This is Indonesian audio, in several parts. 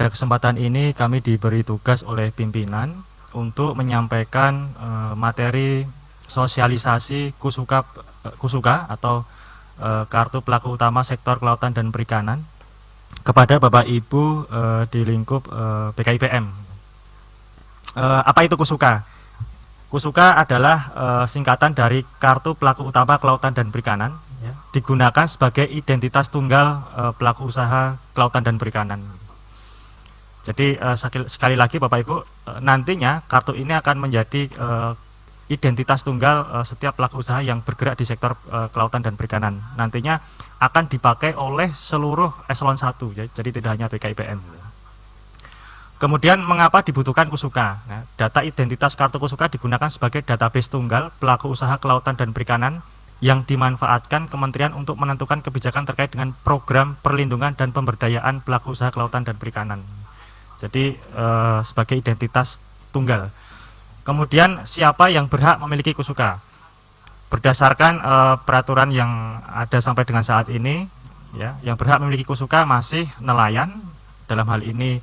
Pada kesempatan ini kami diberi tugas oleh pimpinan untuk menyampaikan materi sosialisasi Kusuka atau kartu pelaku utama sektor kelautan dan perikanan kepada Bapak Ibu di lingkup BKIPM. Apa itu Kusuka? Kusuka adalah singkatan dari kartu pelaku utama kelautan dan perikanan, ya, digunakan sebagai identitas tunggal pelaku usaha kelautan dan perikanan. Jadi sekali lagi Bapak Ibu, nantinya kartu ini akan menjadi identitas tunggal setiap pelaku usaha yang bergerak di sektor kelautan dan perikanan. Nantinya akan dipakai oleh seluruh eselon 1, ya, jadi tidak hanya BKIPM. Kemudian mengapa dibutuhkan Kusuka? Nah, data identitas kartu Kusuka digunakan sebagai database tunggal pelaku usaha kelautan dan perikanan yang dimanfaatkan Kementerian untuk menentukan kebijakan terkait dengan program perlindungan dan pemberdayaan pelaku usaha kelautan dan perikanan. Jadi sebagai identitas tunggal. Kemudian siapa yang berhak memiliki Kusuka? Berdasarkan peraturan yang ada sampai dengan saat ini, ya, yang berhak memiliki Kusuka masih nelayan, dalam hal ini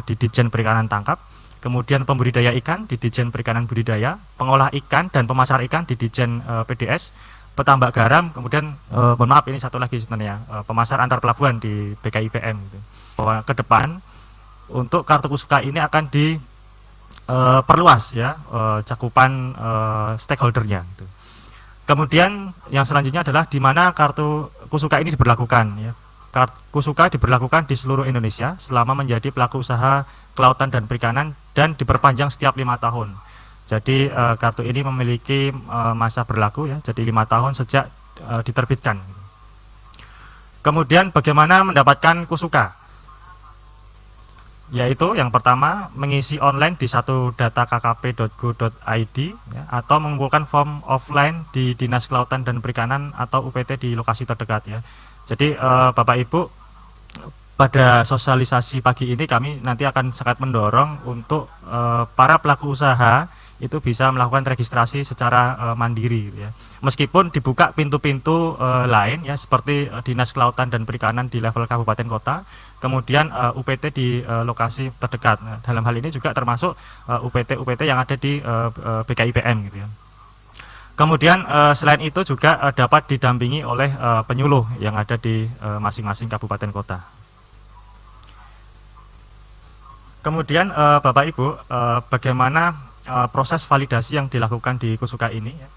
di Ditjen Perikanan Tangkap, kemudian pembudidaya ikan di Ditjen Perikanan Budidaya, pengolah ikan dan pemasar ikan di Ditjen PDS, petambak garam, kemudian mohon maaf ini satu lagi sebenarnya, pemasar antar pelabuhan di BKIPM. Gitu. Bahwa ke depan untuk kartu Kusuka ini akan diperluas, ya, cakupan stakeholdernya. Gitu. Kemudian yang selanjutnya adalah di mana kartu Kusuka ini diberlakukan. Ya. Kusuka diberlakukan di seluruh Indonesia selama menjadi pelaku usaha kelautan dan perikanan dan diperpanjang setiap 5 tahun. Jadi kartu ini memiliki masa berlaku, ya, jadi 5 tahun sejak diterbitkan. Kemudian bagaimana mendapatkan Kusuka? Yaitu yang pertama mengisi online di satu.data.kkp.go.id, ya, atau mengumpulkan form offline di Dinas Kelautan dan Perikanan atau UPT di lokasi terdekat, ya. Jadi Bapak Ibu, pada sosialisasi pagi ini kami nanti akan sangat mendorong untuk para pelaku usaha itu bisa melakukan registrasi secara mandiri, ya. Meskipun dibuka pintu-pintu lain, ya, seperti Dinas Kelautan dan Perikanan di level kabupaten kota, kemudian UPT di lokasi terdekat. Nah, dalam hal ini juga termasuk UPT yang ada di BKIPM, gitu, ya. Kemudian selain itu juga dapat didampingi oleh penyuluh yang ada di masing-masing kabupaten kota. Kemudian Bapak Ibu, bagaimana proses validasi yang dilakukan di Kusuka ini, ya.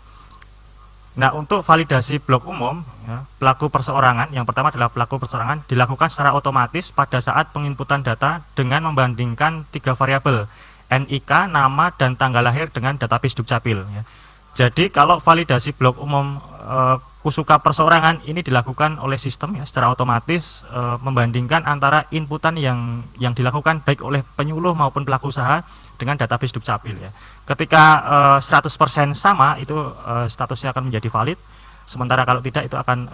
Nah, untuk validasi blok umum, ya, pelaku perseorangan, yang pertama adalah pelaku perseorangan, dilakukan secara otomatis pada saat penginputan data dengan membandingkan 3 variabel, NIK, nama, dan tanggal lahir dengan database Dukcapil, ya. Jadi kalau validasi blok umum Kusuka perseorangan ini dilakukan oleh sistem, ya, secara otomatis membandingkan antara inputan yang dilakukan baik oleh penyuluh maupun pelaku usaha dengan database Dukcapil, ya. Ketika 100% sama, itu statusnya akan menjadi valid, sementara kalau tidak itu akan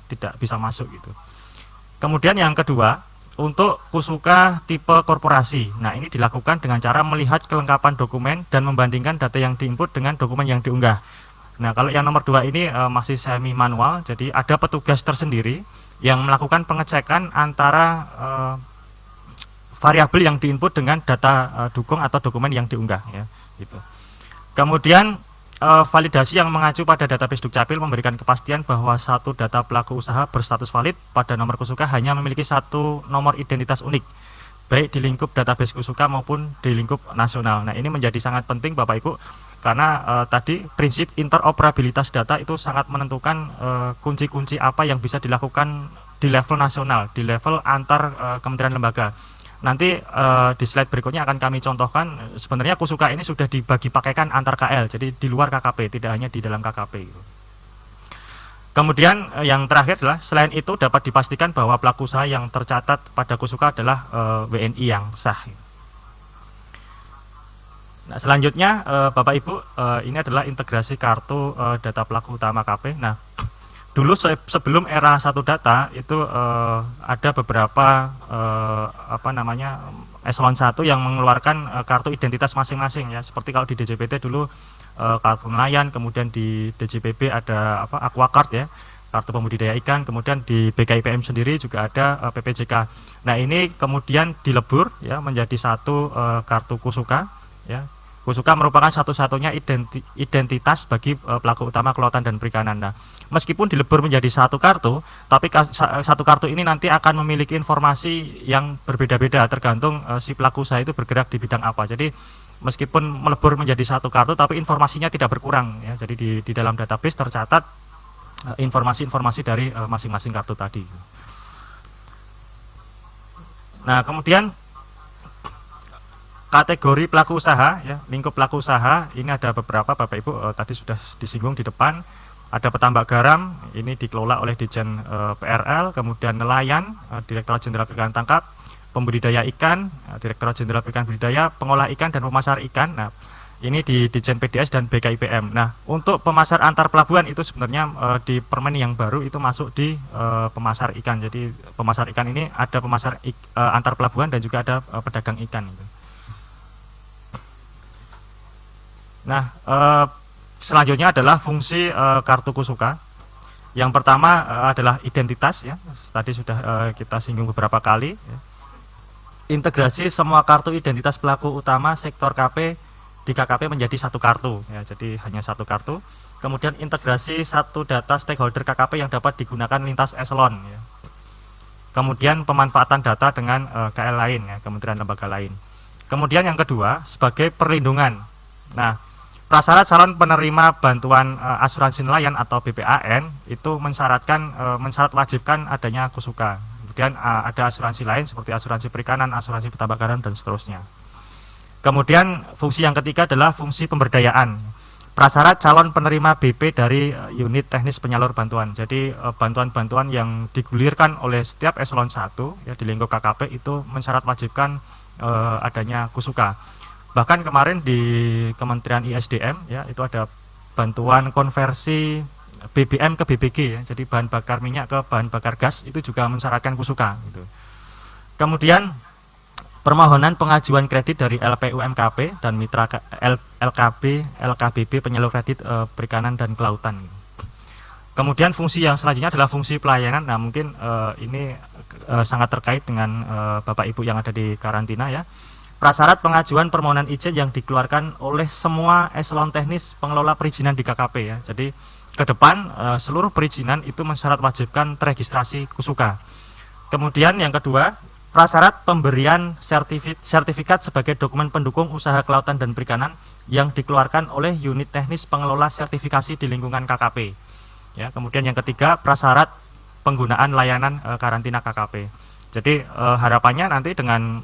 tidak bisa masuk, gitu. Kemudian yang kedua, untuk Kusuka tipe korporasi. Nah, ini dilakukan dengan cara melihat kelengkapan dokumen dan membandingkan data yang diinput dengan dokumen yang diunggah. Nah, kalau yang nomor 2 ini masih semi manual, jadi ada petugas tersendiri yang melakukan pengecekan antara variabel yang diinput dengan data dukung atau dokumen yang diunggah, ya, gitu. Kemudian validasi yang mengacu pada database Dukcapil memberikan kepastian bahwa satu data pelaku usaha berstatus valid pada nomor Kusuka hanya memiliki satu nomor identitas unik, baik di lingkup database Kusuka maupun di lingkup nasional. Nah, ini menjadi sangat penting Bapak Ibu, karena tadi prinsip interoperabilitas data itu sangat menentukan kunci-kunci apa yang bisa dilakukan di level nasional, di level antar kementerian lembaga. Nanti di slide berikutnya akan kami contohkan, sebenarnya Kusuka ini sudah dibagi pakaikan antar KL, jadi di luar KKP, tidak hanya di dalam KKP. Kemudian yang terakhir adalah, selain itu dapat dipastikan bahwa pelaku usaha yang tercatat pada Kusuka adalah WNI yang sah. Nah, selanjutnya Bapak Ibu, ini adalah integrasi kartu data pelaku utama KP. Nah, dulu sebelum era satu data itu ada beberapa eselon 1 yang mengeluarkan kartu identitas masing-masing, ya. Seperti kalau di DJPT dulu kartu nelayan, kemudian di DJPB ada Aquacard, ya. kartu pembudidaya ikan. Kemudian di BKIPM sendiri juga ada PPJK. Nah, ini kemudian dilebur ya menjadi satu kartu Kusuka ya. Kusuka merupakan satu-satunya identitas bagi pelaku utama kelautan dan perikanan. Nah, meskipun dilebur menjadi satu kartu, tapi satu kartu ini nanti akan memiliki informasi yang berbeda-beda tergantung si pelaku usaha itu bergerak di bidang apa. Jadi meskipun melebur menjadi satu kartu, tapi informasinya tidak berkurang ya. Jadi di dalam database tercatat informasi-informasi dari masing-masing kartu tadi. Nah, kemudian kategori pelaku usaha ya, lingkup pelaku usaha ini ada beberapa Bapak Ibu tadi sudah disinggung di depan. Ada petambak garam, ini dikelola oleh Ditjen PRL, kemudian nelayan, Direktorat Jenderal Perikanan Tangkap, pembudidaya ikan, Direktorat Jenderal Perikanan Budidaya, pengolah ikan dan pemasar ikan. Nah, ini di Ditjen PDS dan BKIPM. Nah, untuk pemasar antar pelabuhan itu sebenarnya di permen yang baru itu masuk di pemasar ikan. Jadi pemasar ikan ini ada pemasar antar pelabuhan dan juga ada pedagang ikan. Nah, selanjutnya adalah fungsi kartu Kusuka. Yang pertama adalah identitas ya. Tadi sudah kita singgung beberapa kali. Ya. Integrasi semua kartu identitas pelaku utama sektor KP di KKP menjadi satu kartu. Ya, jadi hanya satu kartu. Kemudian integrasi satu data stakeholder KKP yang dapat digunakan lintas eselon. Ya. Kemudian pemanfaatan data dengan KL lain, ya, kementerian lembaga lain. Kemudian yang kedua sebagai perlindungan. Nah, prasyarat calon penerima bantuan asuransi nelayan atau BPAN itu mensyarat wajibkan adanya Kusuka. Kemudian ada asuransi lain seperti asuransi perikanan, asuransi petambak garam dan seterusnya. Kemudian fungsi yang ketiga adalah fungsi pemberdayaan. Prasyarat calon penerima BP dari unit teknis penyalur bantuan. Jadi bantuan-bantuan yang digulirkan oleh setiap eselon 1 ya di lingkup KKP itu mensyarat wajibkan adanya Kusuka. Bahkan kemarin di Kementerian ISDM ya itu ada bantuan konversi BBM ke BBG ya. Jadi bahan bakar minyak ke bahan bakar gas itu juga mensyaratkan Kusuka gitu. Kemudian permohonan pengajuan kredit dari LPUMKP dan mitra LKBB penyalur kredit perikanan dan kelautan. Kemudian fungsi yang selanjutnya adalah fungsi pelayanan. Nah, mungkin ini sangat terkait dengan Bapak Ibu yang ada di karantina ya. Prasyarat pengajuan permohonan izin yang dikeluarkan oleh semua eselon teknis pengelola perizinan di KKP ya. Jadi ke depan seluruh perizinan itu mensyarat wajibkan teregistrasi Kusuka. Kemudian yang kedua, prasyarat pemberian sertifikat sebagai dokumen pendukung usaha kelautan dan perikanan yang dikeluarkan oleh unit teknis pengelola sertifikasi di lingkungan KKP. Ya, kemudian yang ketiga, prasyarat penggunaan layanan karantina KKP. Jadi harapannya nanti dengan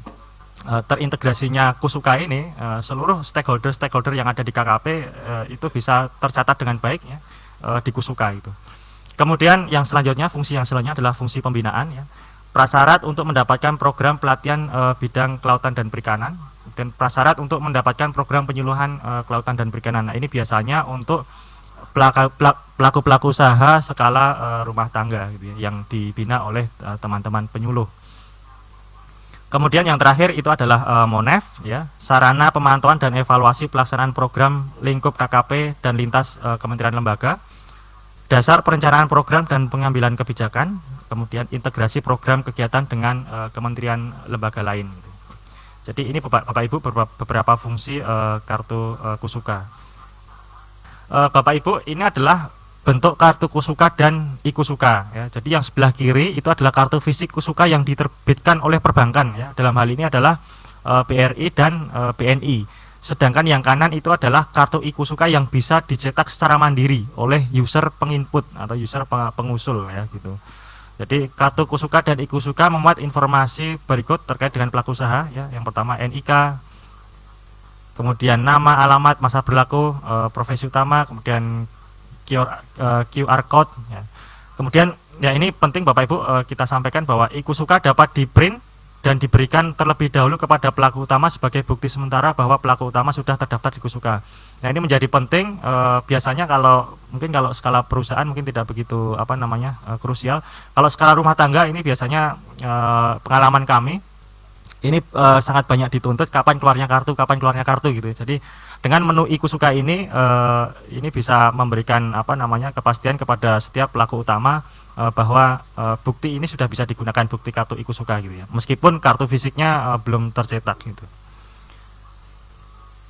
terintegrasinya Kusuka ini seluruh stakeholder yang ada di KKP itu bisa tercatat dengan baik ya di Kusuka itu. Kemudian yang selanjutnya, fungsi yang selanjutnya adalah fungsi pembinaan ya. Prasyarat untuk mendapatkan program pelatihan bidang kelautan dan perikanan dan prasyarat untuk mendapatkan program penyuluhan kelautan dan perikanan. Nah, ini biasanya untuk pelaku-pelaku usaha skala rumah tangga gitu ya, yang dibina oleh teman-teman penyuluh. Kemudian yang terakhir itu adalah MONEF ya, sarana pemantauan dan evaluasi pelaksanaan program lingkup KKP dan lintas kementerian lembaga, dasar perencanaan program dan pengambilan kebijakan, kemudian integrasi program kegiatan dengan kementerian lembaga lain. Jadi ini Bapak Ibu beberapa fungsi kartu Kusuka. Bapak Ibu, ini adalah bentuk kartu Kusuka dan e-Kusuka ya. Jadi yang sebelah kiri itu adalah kartu fisik Kusuka yang diterbitkan oleh perbankan ya. Dalam hal ini adalah BRI dan BNI. Sedangkan yang kanan itu adalah kartu e-Kusuka yang bisa dicetak secara mandiri oleh user penginput atau user pengusul ya gitu. Jadi kartu Kusuka dan e-Kusuka memuat informasi berikut terkait dengan pelaku usaha ya. Yang pertama NIK, kemudian nama, alamat, masa berlaku, profesi utama, kemudian QR code ya. Kemudian ya ini penting Bapak Ibu kita sampaikan bahwa e-Kusuka dapat di-print dan diberikan terlebih dahulu kepada pelaku utama sebagai bukti sementara bahwa pelaku utama sudah terdaftar di Kusuka. Nah, ini menjadi penting biasanya kalau skala perusahaan mungkin tidak begitu krusial. Kalau skala rumah tangga ini biasanya pengalaman kami ini sangat banyak dituntut kapan keluarnya kartu gitu. Jadi dengan menu ikusuka ini bisa memberikan apa namanya kepastian kepada setiap pelaku utama bahwa bukti ini sudah bisa digunakan, bukti kartu ikusuka gitu ya, meskipun kartu fisiknya belum tercetak gitu.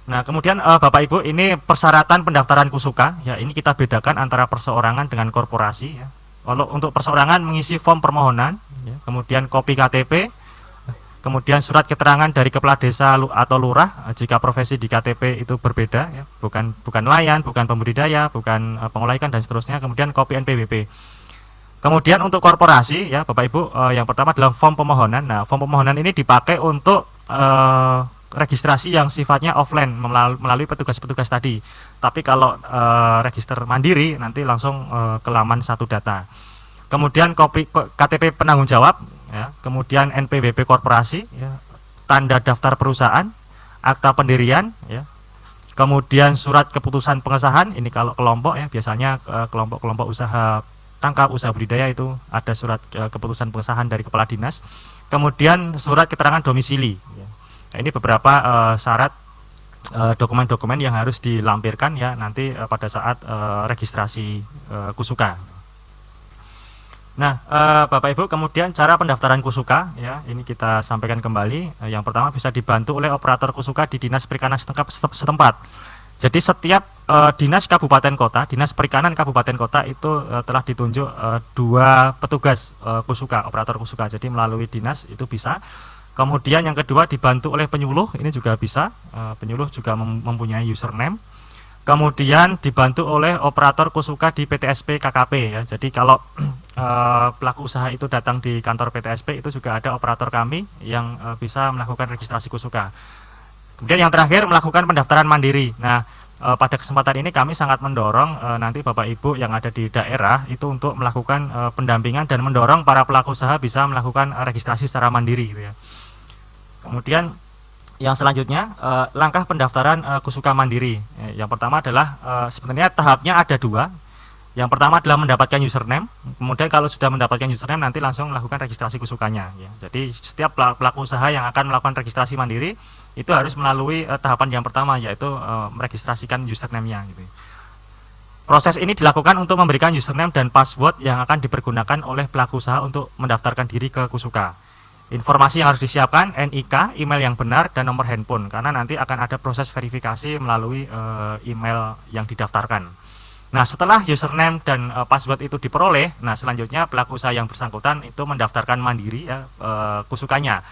Nah, kemudian Bapak Ibu, ini persyaratan pendaftaran kusuka ya, ini kita bedakan antara perseorangan dengan korporasi ya. Kalau untuk perseorangan mengisi form permohonan ya, kemudian kopi KTP, kemudian surat keterangan dari kepala desa atau lurah jika profesi di KTP itu berbeda ya, bukan nelayan, bukan pembudidaya, bukan pengolah ikan dan seterusnya, kemudian kopi NPWP. Kemudian untuk korporasi ya Bapak Ibu, yang pertama adalah form pemohonan. Nah, form pemohonan ini dipakai untuk registrasi yang sifatnya offline melalui petugas-petugas tadi. Tapi kalau register mandiri nanti langsung ke laman satu data. Kemudian kopi KTP penanggung jawab ya, kemudian NPWP korporasi ya, tanda daftar perusahaan, akta pendirian ya, kemudian surat keputusan pengesahan. Ini kalau kelompok ya, biasanya kelompok-kelompok usaha tangkap, usaha budidaya itu ada surat keputusan pengesahan dari kepala dinas, kemudian surat keterangan domisili ya. Nah, ini beberapa syarat dokumen-dokumen yang harus dilampirkan ya nanti pada saat registrasi kusuka. Nah, Bapak Ibu, kemudian cara pendaftaran kusuka ya, ini kita sampaikan kembali. Yang pertama bisa dibantu oleh operator kusuka di Dinas Perikanan setempat. Jadi setiap dinas kabupaten kota, dinas perikanan kabupaten kota itu telah ditunjuk 2 petugas kusuka, operator kusuka. Jadi melalui dinas itu bisa. Kemudian yang kedua dibantu oleh penyuluh, ini juga bisa. Penyuluh juga mempunyai username. Kemudian dibantu oleh operator kusuka di PTSP KKP ya. Jadi kalau pelaku usaha itu datang di kantor PTSP itu juga ada operator kami yang bisa melakukan registrasi kusuka. Kemudian yang terakhir melakukan pendaftaran mandiri. Nah, pada kesempatan ini kami sangat mendorong nanti Bapak Ibu yang ada di daerah itu untuk melakukan pendampingan dan mendorong para pelaku usaha bisa melakukan registrasi secara mandiri gitu ya. Kemudian yang selanjutnya langkah pendaftaran kusuka mandiri. Yang pertama adalah sebenarnya tahapnya ada 2. Yang pertama adalah mendapatkan username. Kemudian kalau sudah mendapatkan username nanti langsung melakukan registrasi kusukanya ya. Jadi setiap pelaku usaha yang akan melakukan registrasi mandiri itu harus melalui tahapan yang pertama, yaitu meregistrasikan username-nya gitu. Proses ini dilakukan untuk memberikan username dan password yang akan dipergunakan oleh pelaku usaha untuk mendaftarkan diri ke kusuka. Informasi yang harus disiapkan, NIK, email yang benar, dan nomor handphone, karena nanti akan ada proses verifikasi melalui email yang didaftarkan. Nah, setelah username dan password itu diperoleh, nah selanjutnya pelaku usaha yang bersangkutan itu mendaftarkan mandiri ya, kusukanya.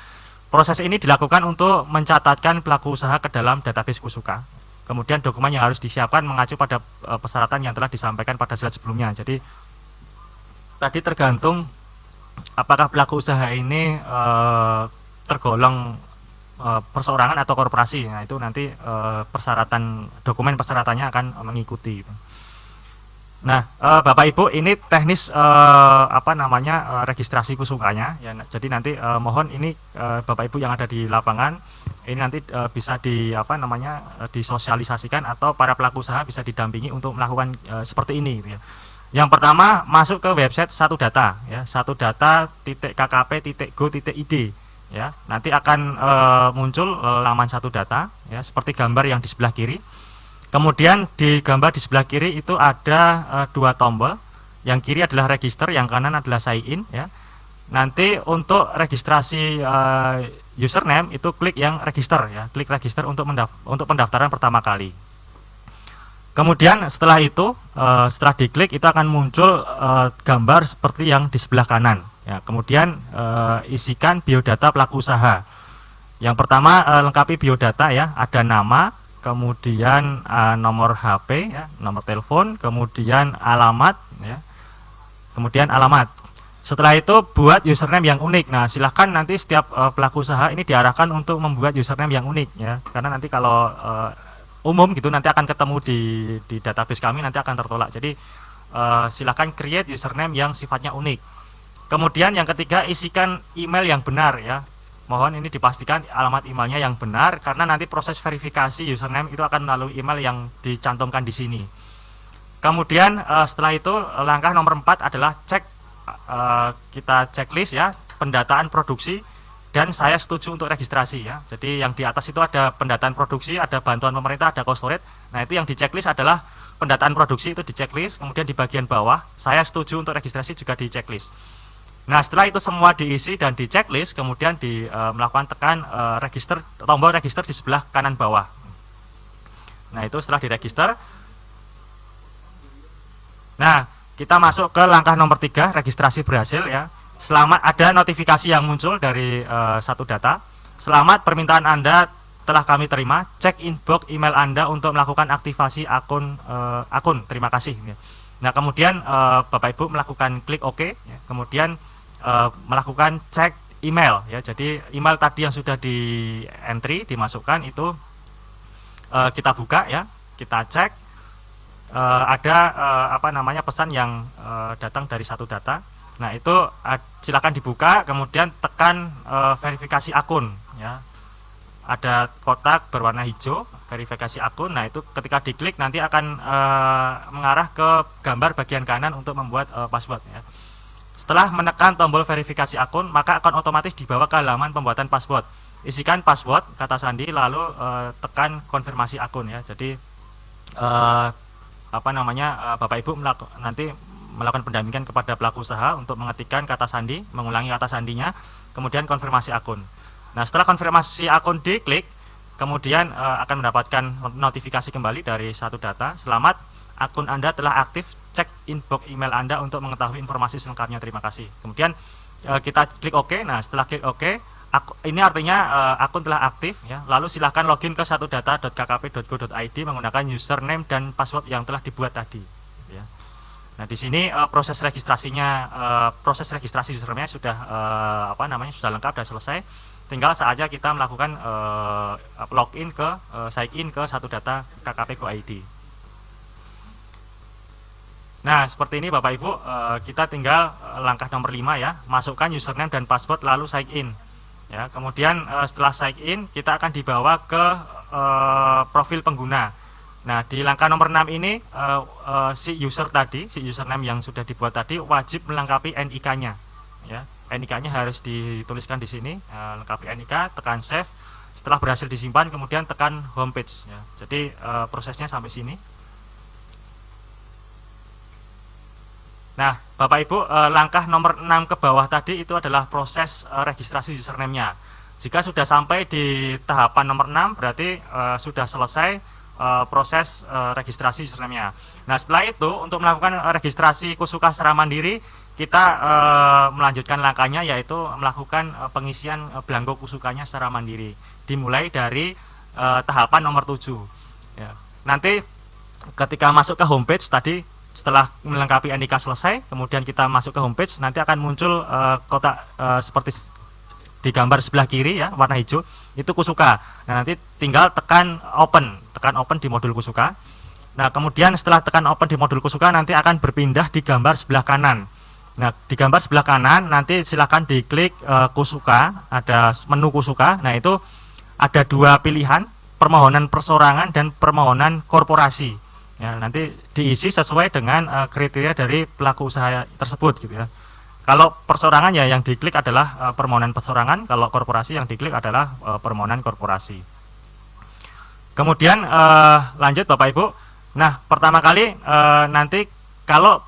Proses ini dilakukan untuk mencatatkan pelaku usaha ke dalam database kusuka. Kemudian dokumen yang harus disiapkan mengacu pada persyaratan yang telah disampaikan pada slide sebelumnya. Jadi tadi tergantung apakah pelaku usaha ini tergolong perseorangan atau korporasi. Nah, itu nanti dokumen persyaratannya akan mengikuti. Nah, Bapak Ibu, ini teknis registrasi kusukanya ya. Jadi nanti mohon ini Bapak Ibu yang ada di lapangan ini nanti bisa disosialisasikan atau para pelaku usaha bisa didampingi untuk melakukan seperti ini gitu ya. Yang pertama masuk ke website satu data ya, satudata.kkp.go.id ya. Nanti akan muncul laman satu data ya, seperti gambar yang di sebelah kiri. Kemudian di gambar di sebelah kiri itu ada 2 tombol. Yang kiri adalah register, yang kanan adalah sign in ya. Nanti untuk registrasi username itu klik yang register ya, klik register untuk pendaftaran pertama kali. Kemudian setelah itu setelah diklik itu akan muncul gambar seperti yang di sebelah kanan ya. Kemudian isikan biodata pelaku usaha. Yang pertama lengkapi biodata ya, ada nama, kemudian nomor HP ya, nomor telepon, kemudian alamat ya. Kemudian alamat. Setelah itu buat username yang unik. Nah, silahkan nanti setiap pelaku usaha ini diarahkan untuk membuat username yang unik ya. Karena nanti kalau umum gitu nanti akan ketemu di database kami nanti akan tertolak. Jadi silahkan create username yang sifatnya unik. Kemudian yang ketiga, isikan email yang benar ya. Mohon ini dipastikan alamat emailnya yang benar karena nanti proses verifikasi username itu akan melalui email yang dicantumkan di sini. Kemudian setelah itu langkah nomor 4 adalah kita checklist ya, pendataan produksi dan saya setuju untuk registrasi ya. Jadi yang di atas itu ada pendataan produksi, ada bantuan pemerintah, ada cost rate. Nah, itu yang di checklist adalah pendataan produksi itu di checklist, kemudian di bagian bawah saya setuju untuk registrasi juga di checklist. Nah, setelah itu semua diisi dan di checklist, kemudian melakukan tekan register, tombol register di sebelah kanan bawah. Nah, itu setelah diregister. Nah, kita masuk ke langkah nomor 3, registrasi berhasil ya. Selamat, ada notifikasi yang muncul dari satu data. Selamat, permintaan Anda telah kami terima. Cek inbox email Anda untuk melakukan aktivasi akun. Terima kasih. Nah, kemudian Bapak Ibu melakukan klik OK. Ya. Kemudian melakukan cek email. Ya. Jadi email tadi yang sudah di entry dimasukkan itu kita buka ya. Kita cek. Ada pesan yang datang dari satu data. Nah, itu silakan dibuka, kemudian tekan verifikasi akun ya. Ada kotak berwarna hijau verifikasi akun. Nah, itu ketika diklik nanti akan mengarah ke gambar bagian kanan untuk membuat password ya. Setelah menekan tombol verifikasi akun, maka akan otomatis dibawa ke halaman pembuatan password. Isikan password kata sandi lalu tekan konfirmasi akun ya. Jadi Bapak Ibu nanti melakukan pendampingan kepada pelaku usaha untuk mengetikkan kata sandi, mengulangi kata sandinya, kemudian konfirmasi akun. Nah, setelah konfirmasi akun diklik, kemudian akan mendapatkan notifikasi kembali dari satu data. Selamat, akun Anda telah aktif, cek inbox email Anda untuk mengetahui informasi selengkapnya, terima kasih. Kemudian kita klik OK. Nah, setelah klik OK, ini artinya akun telah aktif ya. Lalu silahkan login ke satudata.kkp.go.id menggunakan username dan password yang telah dibuat tadi ya. Nah, di sini proses registrasi username sudah sudah lengkap, sudah selesai. Tinggal saatnya kita melakukan login ke sign in ke Satudata KKP.go.id. Nah, seperti ini Bapak Ibu, kita tinggal langkah nomor 5 ya, masukkan username dan password lalu sign in. Ya, kemudian setelah sign in kita akan dibawa ke profil pengguna. Nah, di langkah nomor 6 ini si username yang sudah dibuat tadi wajib melengkapi NIK-nya. Ya, NIK-nya harus dituliskan di sini, lengkapi NIK, tekan save. Setelah berhasil disimpan, kemudian tekan homepage. Ya. Jadi prosesnya sampai sini. Nah, Bapak Ibu, langkah nomor 6 ke bawah tadi itu adalah proses registrasi username-nya. Jika sudah sampai di tahapan nomor 6, berarti sudah selesai proses registrasi username-nya. Nah, setelah itu untuk melakukan registrasi Kusuka secara mandiri, kita melanjutkan langkahnya yaitu melakukan pengisian belangko Kusukanya secara mandiri. Dimulai dari tahapan nomor 7. Ya. Nanti ketika masuk ke homepage tadi, setelah melengkapi NIK selesai, kemudian kita masuk ke homepage, nanti akan muncul kotak seperti di gambar sebelah kiri ya, warna hijau, itu Kusuka. Nah, nanti tinggal tekan open di modul Kusuka. Nah, kemudian setelah tekan open di modul Kusuka nanti akan berpindah di gambar sebelah kanan. Nah, di gambar sebelah kanan nanti silahkan diklik Kusuka, ada menu Kusuka. Nah, itu ada dua pilihan, permohonan persorangan dan permohonan korporasi. Ya, nanti diisi sesuai dengan kriteria dari pelaku usaha tersebut gitu ya. Kalau persorangan ya yang diklik adalah permohonan persorangan, kalau korporasi yang diklik adalah permohonan korporasi. Kemudian lanjut Bapak Ibu. Nah, pertama kali nanti kalau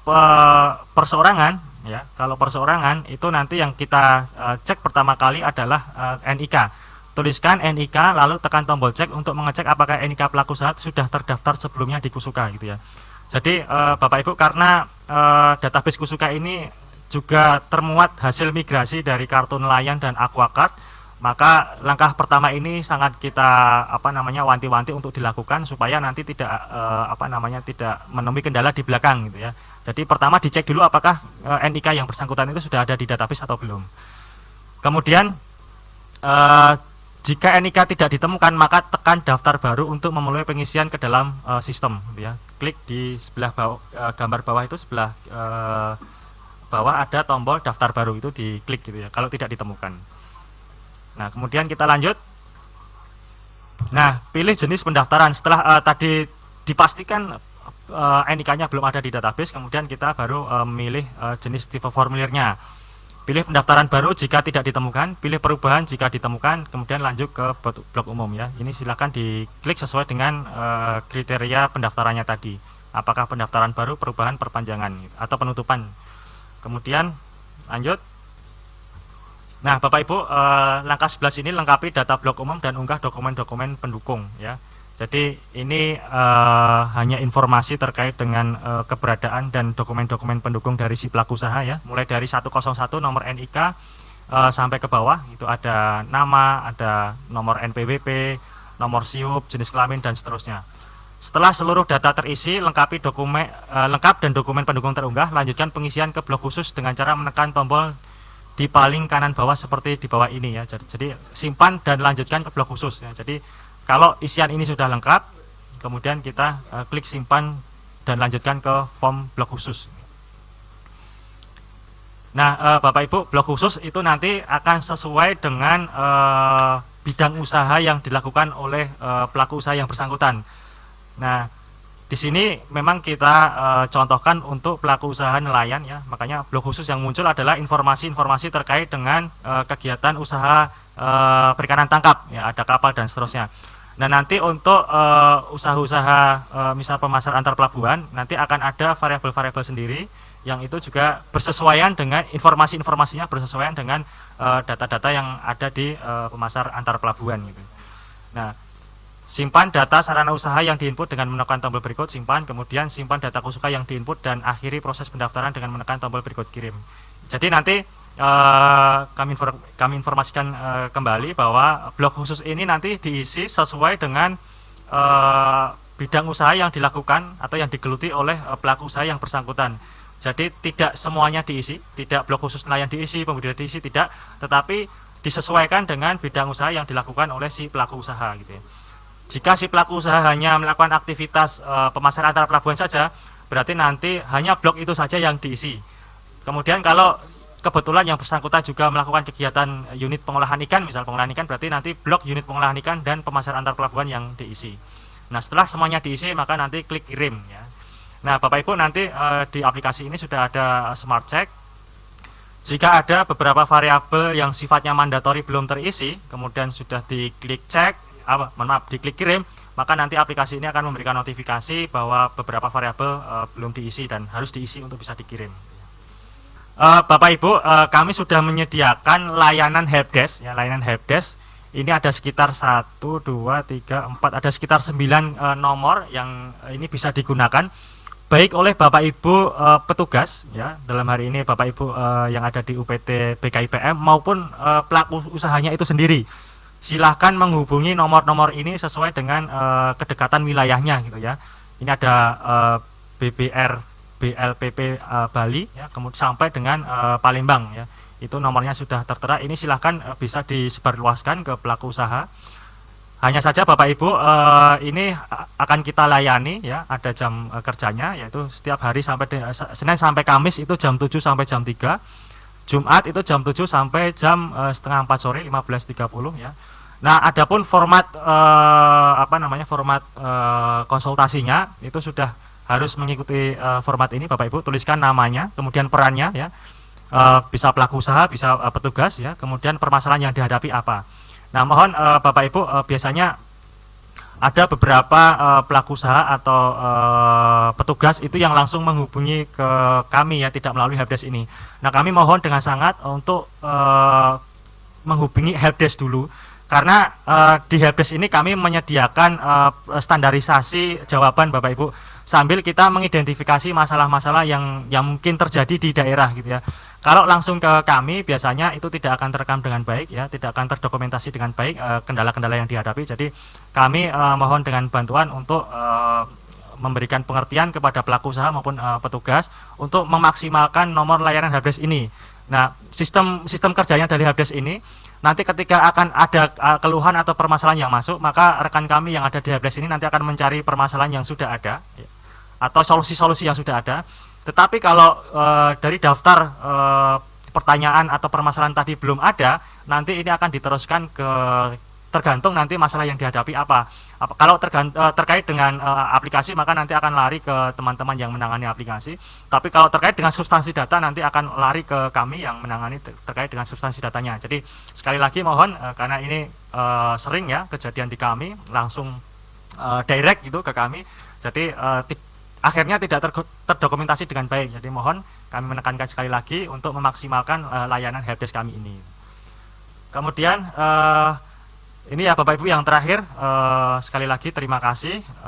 perseorangan ya, kalau perseorangan itu nanti yang kita cek pertama kali adalah NIK. Tuliskan NIK lalu tekan tombol cek untuk mengecek apakah NIK pelaku usaha sudah terdaftar sebelumnya di Kusuka gitu ya. Jadi Bapak Ibu, karena database Kusuka ini juga termuat hasil migrasi dari kartu nelayan dan Aquacard, maka langkah pertama ini sangat kita wanti-wanti untuk dilakukan supaya nanti tidak tidak menemui kendala di belakang gitu ya. Jadi pertama dicek dulu apakah NIK yang bersangkutan itu sudah ada di database atau belum. Kemudian jika NIK tidak ditemukan, maka tekan daftar baru untuk memulai pengisian ke dalam sistem gitu ya. Klik di sebelah bawah, gambar bawah itu sebelah bawah ada tombol daftar baru, itu diklik gitu ya kalau tidak ditemukan. Nah, kemudian kita lanjut. Nah, pilih jenis pendaftaran. Setelah tadi dipastikan NIK-nya belum ada di database, kemudian kita baru memilih jenis tipe formulirnya. Pilih pendaftaran baru jika tidak ditemukan, pilih perubahan jika ditemukan, kemudian lanjut ke blok umum ya. Ini silakan diklik sesuai dengan kriteria pendaftarannya tadi. Apakah pendaftaran baru, perubahan, perpanjangan atau penutupan. Kemudian lanjut. Nah, Bapak Ibu, langkah 11 ini lengkapi data blok umum dan unggah dokumen-dokumen pendukung ya. Jadi ini hanya informasi terkait dengan keberadaan dan dokumen-dokumen pendukung dari si pelaku usaha ya. Mulai dari 101 nomor NIK sampai ke bawah itu ada nama, ada nomor NPWP, nomor SIUP, jenis kelamin dan seterusnya. Setelah seluruh data terisi, lengkap dan dokumen pendukung terunggah, lanjutkan pengisian ke blok khusus dengan cara menekan tombol di paling kanan bawah seperti di bawah ini ya. Jadi simpan dan lanjutkan ke blok khusus ya. Jadi kalau isian ini sudah lengkap, kemudian kita klik simpan dan lanjutkan ke form blok khusus. Nah, Bapak Ibu, blok khusus itu nanti akan sesuai dengan bidang usaha yang dilakukan oleh pelaku usaha yang bersangkutan. Nah, di sini memang kita contohkan untuk pelaku usaha nelayan ya, makanya blok khusus yang muncul adalah informasi-informasi terkait dengan kegiatan usaha perikanan tangkap, ya ada kapal dan seterusnya. Nah nanti untuk usaha-usaha misal pemasar antar pelabuhan nanti akan ada variabel-variabel sendiri yang itu juga bersesuaian dengan informasi-informasinya bersesuaian dengan data-data yang ada di pemasar antar pelabuhan gitu. Nah, simpan data sarana usaha yang diinput dengan menekan tombol berikut simpan, kemudian simpan data kusuka yang diinput dan akhiri proses pendaftaran dengan menekan tombol berikut kirim. Jadi nanti kami informasikan kembali bahwa blok khusus ini nanti diisi sesuai dengan bidang usaha yang dilakukan atau yang digeluti oleh pelaku usaha yang bersangkutan. Jadi tidak semuanya diisi, tidak blok khusus nelayan diisi, pemuda diisi, tidak, tetapi disesuaikan dengan bidang usaha yang dilakukan oleh si pelaku usaha gitu ya. Jika si pelaku usaha hanya melakukan aktivitas pemasaran antar pelabuhan saja, berarti nanti hanya blok itu saja yang diisi. Kemudian kalau kebetulan yang bersangkutan juga melakukan kegiatan unit pengolahan ikan, misal pengolahan ikan, berarti nanti blok unit pengolahan ikan dan pemasaran antar pelabuhan yang diisi. Nah setelah semuanya diisi maka nanti klik kirim ya. Nah Bapak Ibu nanti di aplikasi ini sudah ada smart check. Jika ada beberapa variabel yang sifatnya mandatori belum terisi, kemudian sudah diklik cek, diklik kirim, maka nanti aplikasi ini akan memberikan notifikasi bahwa beberapa variabel belum diisi dan harus diisi untuk bisa dikirim. Bapak Ibu, kami sudah menyediakan layanan helpdesk ya, layanan helpdesk. Ini ada sekitar 1 2 3 4 ada sekitar 9 nomor yang ini bisa digunakan baik oleh Bapak Ibu petugas ya, dalam hari ini Bapak Ibu yang ada di UPT BKIPM maupun pelaku usahanya itu sendiri. Silahkan menghubungi nomor-nomor ini sesuai dengan kedekatan wilayahnya gitu ya. Ini ada BBR BLPP Bali ya, kemudian sampai dengan Palembang ya. Itu nomornya sudah tertera. Ini silahkan bisa disebarluaskan ke pelaku usaha. Hanya saja Bapak Ibu ini akan kita layani ya, ada jam kerjanya yaitu setiap hari sampai Senin sampai Kamis itu jam 7 sampai jam 3. Jumat itu jam 7 sampai jam setengah 4 sore 15.30 ya. Nah, adapun format format konsultasinya itu sudah harus mengikuti format ini Bapak Ibu, tuliskan namanya, kemudian perannya ya. Bisa pelaku usaha, bisa petugas ya, kemudian permasalahan yang dihadapi apa. Nah, mohon Bapak Ibu biasanya ada beberapa pelaku usaha atau petugas itu yang langsung menghubungi ke kami ya, tidak melalui helpdesk ini. Nah, kami mohon dengan sangat untuk menghubungi helpdesk dulu. Karena di helpdesk ini kami menyediakan standarisasi jawaban Bapak Ibu sambil kita mengidentifikasi masalah-masalah yang mungkin terjadi di daerah gitu ya. Kalau langsung ke kami biasanya itu tidak akan terekam dengan baik ya, tidak akan terdokumentasi dengan baik kendala-kendala yang dihadapi. Jadi kami mohon dengan bantuan untuk memberikan pengertian kepada pelaku usaha maupun petugas untuk memaksimalkan nomor layanan helpdesk ini. Nah, sistem kerjanya dari helpdesk ini nanti ketika akan ada keluhan atau permasalahan yang masuk, maka rekan kami yang ada di helpdesk ini nanti akan mencari permasalahan yang sudah ada ya, atau solusi-solusi yang sudah ada. Tetapi kalau dari daftar pertanyaan atau permasalahan tadi belum ada, nanti ini akan diteruskan ke tergantung nanti masalah yang dihadapi apa. Kalau terkait dengan aplikasi, maka nanti akan lari ke teman-teman yang menangani aplikasi. Tapi kalau terkait dengan substansi data, nanti akan lari ke kami yang menangani terkait dengan substansi datanya. Jadi sekali lagi mohon, karena ini sering ya kejadian di kami, langsung direct itu ke kami. Jadi akhirnya tidak terdokumentasi dengan baik. Jadi mohon kami menekankan sekali lagi untuk memaksimalkan layanan helpdesk kami ini. Kemudian ini ya Bapak Ibu yang terakhir, sekali lagi terima kasih